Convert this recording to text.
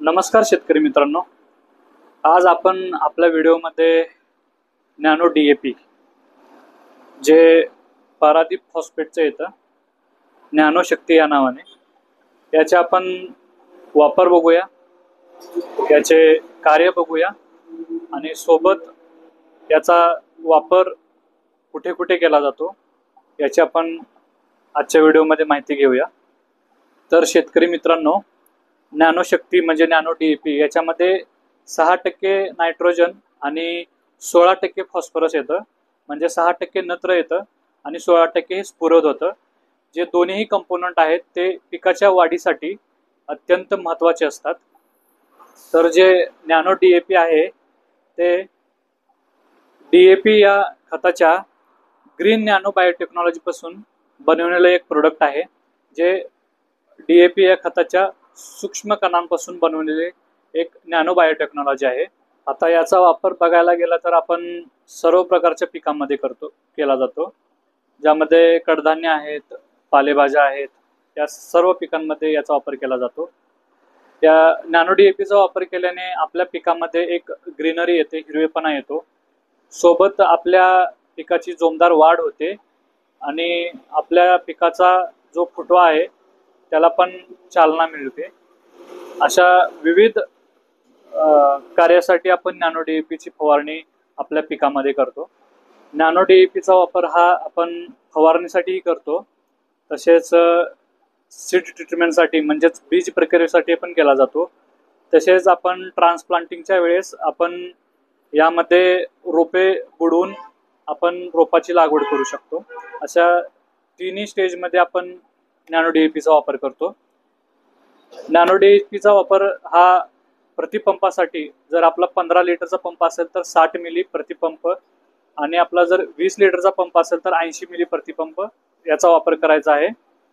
नमस्कार शेतकरी मित्रांनो, आज आपण आपल्या व्हिडिओमध्ये नॅनो DAP जे पारादीप फॉस्फेटचं येतं, नॅनो शक्ती या नावाने, याचे आपण वापर बघूया, याचे कार्य बघूया आणि सोबत याचा वापर कुठे कुठे केला जातो याची आपण आजच्या व्हिडिओमध्ये माहिती घेऊया। तर शेतकरी मित्रांनो, नॅनो शक्ती म्हणजे नॅनो DAP याच्यामध्ये 6% नायट्रोजन आणि 16% फॉस्फरस येतं, म्हणजे 6% नत्र येतं आणि 16% हे स्फुरद होतं। जे दोन्ही कंपोनंट आहेत ते पिकाच्या वाढीसाठी अत्यंत महत्त्वाचे असतात। तर जे नॅनो DAP आहे ते DAP या खताच्या ग्रीन नॅनो बायोटेक्नॉलॉजी पासून बनवलेलं एक प्रोडक्ट आहे, जे DAP या खताच्या सूक्ष्म कणांपासून बनवलेले एक नॅनो बायोटेक्नॉलॉजी आहे। आता याचा वापर बघायला गेला तर आपण सर्व प्रकारच्या पिकांमध्ये केला जातो, ज्यामध्ये कडधान्य आहेत, पालेभाज्या आहेत, या सर्व पिकांमध्ये याचा वापर केला जातो। त्या नॅनो DAPचा वापर केल्याने आपल्या पिकामध्ये एक ग्रीनरी येते, हिरवेपणा येतो, सोबत आपल्या पिकाची जोमदार वाढ होते आणि आपल्या पिकाचा जो फुटवा आहे त्याला पण चालना मिळते। अशा विविध कार्यासाठी आपण नॅनो DAPची फवारणी आपल्या पिकामध्ये करतो। नॅनो DAPचा वापर हा आपण फवारणीसाठीही करतो, तसेच सीड ट्रीटमेंटसाठी म्हणजेच बीज प्रक्रियेसाठी पण केला जातो। तसेच आपण ट्रान्सप्लांटिंगच्या वेळेस आपण यामध्ये रोपे बुडवून आपण रोपाची लागवड करू शकतो। अशा तिन्ही स्टेजमध्ये आपण नॅनो DAPचा वापर करतो। नॅनो DAPचा वापर हा प्रतिपंपासाठी, जर आपला 15 लिटरचा पंप असेल तर 60 मिली प्रतिपंप आणि आपला जर 20 लिटरचा पंप असेल तर 80 मिली प्रतिपंप याचा वापर करायचा आहे।